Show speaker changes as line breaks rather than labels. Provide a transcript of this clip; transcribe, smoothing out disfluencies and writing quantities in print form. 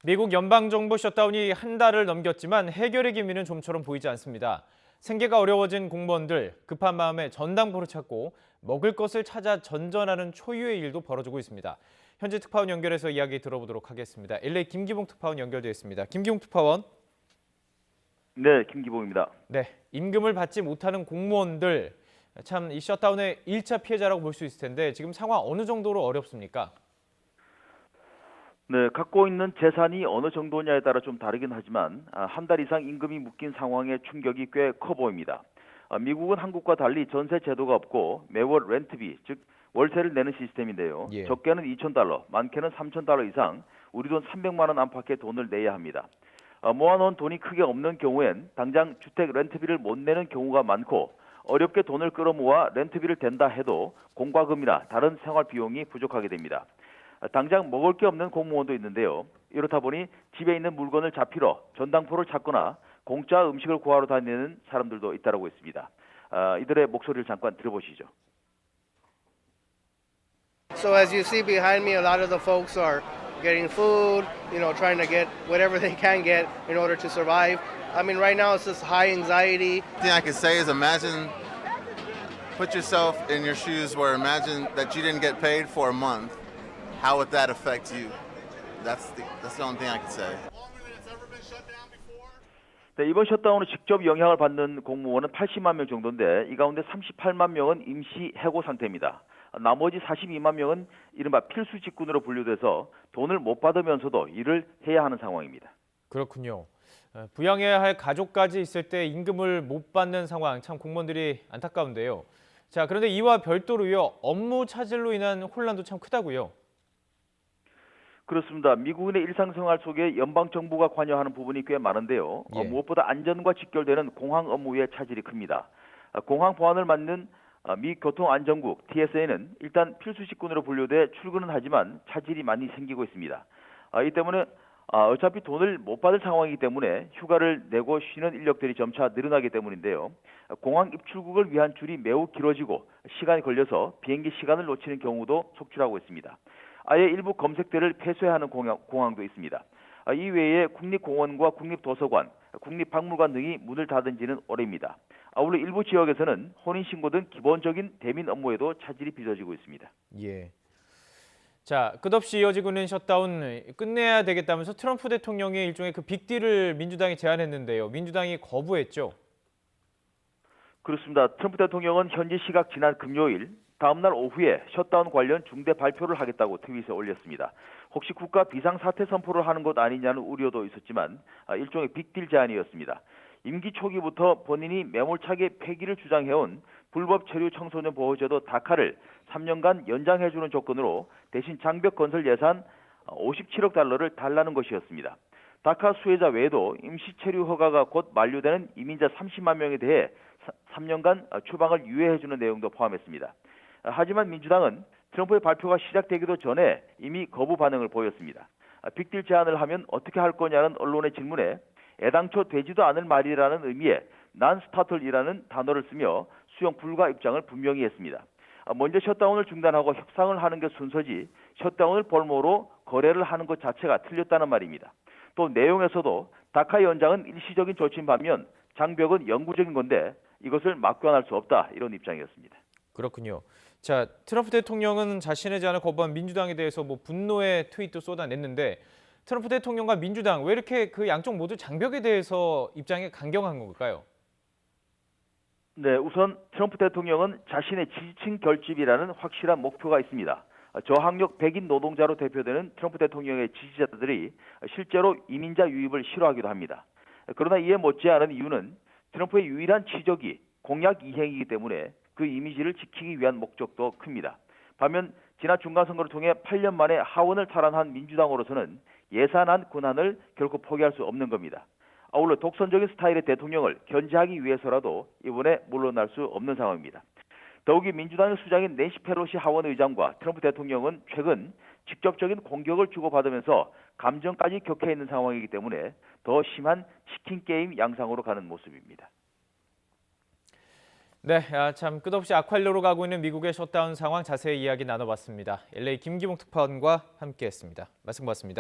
미국 연방정부 셧다운이 한 달을 넘겼지만 해결의 기미는 좀처럼 보이지 않습니다. 생계가 어려워진 공무원들, 급한 마음에 전당포를 찾고 먹을 것을 찾아 전전하는 초유의 일도 벌어지고 있습니다. 현지 특파원 연결해서 이야기 들어보도록 하겠습니다. LA 김기봉 특파원 연결되어 있습니다. 김기봉 특파원.
네, 김기봉입니다.
네, 임금을 받지 못하는 공무원들, 참 이 셧다운의 1차 피해자라고 볼 수 있을 텐데 지금 상황 어느 정도로 어렵습니까?
네, 갖고 있는 재산이 어느 정도냐에 따라 좀 다르긴 하지만 한 달 이상 임금이 묶인 상황의 충격이 꽤 커 보입니다. 미국은 한국과 달리 전세 제도가 없고 매월 렌트비, 즉 월세를 내는 시스템인데요.
예.
적게는 $2,000, 많게는 $3,000 이상, 우리 돈 300만 원 안팎의 돈을 내야 합니다. 모아놓은 돈이 크게 없는 경우엔 당장 주택 렌트비를 못 내는 경우가 많고 어렵게 돈을 끌어모아 렌트비를 댄다 해도 공과금이나 다른 생활 비용이 부족하게 됩니다. 당장 먹을 게 없는 공무원도 있는데요. 이렇다 보니 집에 있는 물건을 잡히러 전당포를 찾거나 공짜 음식을 구하러 다니는 사람들도 있다고 했습니다. 이들의 목소리를 잠깐 들어보시죠.
So as you see behind me, a lot of the folks are getting food, trying to get whatever they can get in order to survive. I mean, right now it's just high anxiety.
The thing I can say is put yourself in your shoes where imagine that you didn't get paid for a month. How would that affect you? That's the only thing I can say.
네, 이번 셧다운으로 직접 영향을 받는 공무원은 80만 명 정도인데 이 가운데 38만 명은 임시 해고 상태입니다. 나머지 42만 명은 이른바 필수 직군으로 분류돼서 돈을 못 받으면서도 일을 해야 하는 상황입니다.
그렇군요. 부양해야 할 가족까지 있을 때 임금을 못 받는 상황, 참 공무원들이 안타까운데요. 자, 그런데 이와 별도로요, 업무 차질로 인한 혼란도 참 크다고요.
그렇습니다. 미국인의 일상생활 속에 연방정부가 관여하는 부분이 꽤 많은데요.
예.
무엇보다 안전과 직결되는 공항 업무의 차질이 큽니다. 공항 보안을 맡는 미 교통안전국 TSA는 일단 필수 직군으로 분류돼 출근은 하지만 차질이 많이 생기고 있습니다. 이 때문에 어차피 돈을 못 받을 상황이기 때문에 휴가를 내고 쉬는 인력들이 점차 늘어나기 때문인데요. 공항 입출국을 위한 줄이 매우 길어지고 시간이 걸려서 비행기 시간을 놓치는 경우도 속출하고 있습니다. 아예 일부 검색대를 폐쇄하는 공항도 있습니다. 이 외에 국립공원과 국립도서관, 국립박물관 등이 문을 닫은 지는 오래입니다. 아울러 일부 지역에서는 혼인신고 등 기본적인 대민 업무에도 차질이 빚어지고 있습니다.
예. 자, 끝없이 이어지고 있는 셧다운 끝내야 되겠다면서 트럼프 대통령이 일종의 그 빅딜을 민주당이 제안했는데요. 민주당이 거부했죠.
그렇습니다. 트럼프 대통령은 현지 시각 지난 금요일 다음 날 오후에 셧다운 관련 중대 발표를 하겠다고 트윗에 올렸습니다. 혹시 국가 비상사태 선포를 하는 것 아니냐는 우려도 있었지만 일종의 빅딜 제안이었습니다. 임기 초기부터 본인이 매몰차게 폐기를 주장해온 불법 체류 청소년 보호제도 다카를 3년간 연장해주는 조건으로 대신 장벽 건설 예산 $57억 달라는 것이었습니다. 다카 수혜자 외에도 임시 체류 허가가 곧 만료되는 이민자 30만 명에 대해 3년간 추방을 유예해주는 내용도 포함했습니다. 하지만 민주당은 트럼프의 발표가 시작되기도 전에 이미 거부 반응을 보였습니다. 빅딜 제안을 하면 어떻게 할 거냐는 언론의 질문에 애당초 되지도 않을 말이라는 의미의 non-starter이라는 단어를 쓰며 수용 불가 입장을 분명히 했습니다. 먼저 셧다운을 중단하고 협상을 하는 게 순서지 셧다운을 볼모로 거래를 하는 것 자체가 틀렸다는 말입니다. 또 내용에서도 다카 연장은 일시적인 조치인 반면 장벽은 영구적인 건데 이것을 막론할 수 없다 이런 입장이었습니다.
그렇군요. 자, 트럼프 대통령은 자신의 제안을 거부한 민주당에 대해서 분노의 트윗도 쏟아냈는데 트럼프 대통령과 민주당 왜 이렇게 그 양쪽 모두 장벽에 대해서 입장이 강경한 걸까요?
네, 우선 트럼프 대통령은 자신의 지지층 결집이라는 확실한 목표가 있습니다. 저학력 백인 노동자로 대표되는 트럼프 대통령의 지지자들이 실제로 이민자 유입을 싫어하기도 합니다. 그러나 이에 못지않은 이유는 트럼프의 유일한 치적이 공약 이행이기 때문에 그 이미지를 지키기 위한 목적도 큽니다. 반면 지난 중간선거를 통해 8년 만에 하원을 탈환한 민주당으로서는 예산안 권한을 결코 포기할 수 없는 겁니다. 아울러 독선적인 스타일의 대통령을 견제하기 위해서라도 이번에 물러날 수 없는 상황입니다. 더욱이 민주당의 수장인 낸시 펠로시 하원의장과 트럼프 대통령은 최근 직접적인 공격을 주고받으면서 감정까지 격해 있는 상황이기 때문에 더 심한 치킨 게임 양상으로 가는 모습입니다.
네, 참 끝없이 악화로로 가고 있는 미국의 셧다운 상황 자세히 이야기 나눠봤습니다. LA 김기봉 특파원과 함께했습니다. 말씀 고맙습니다.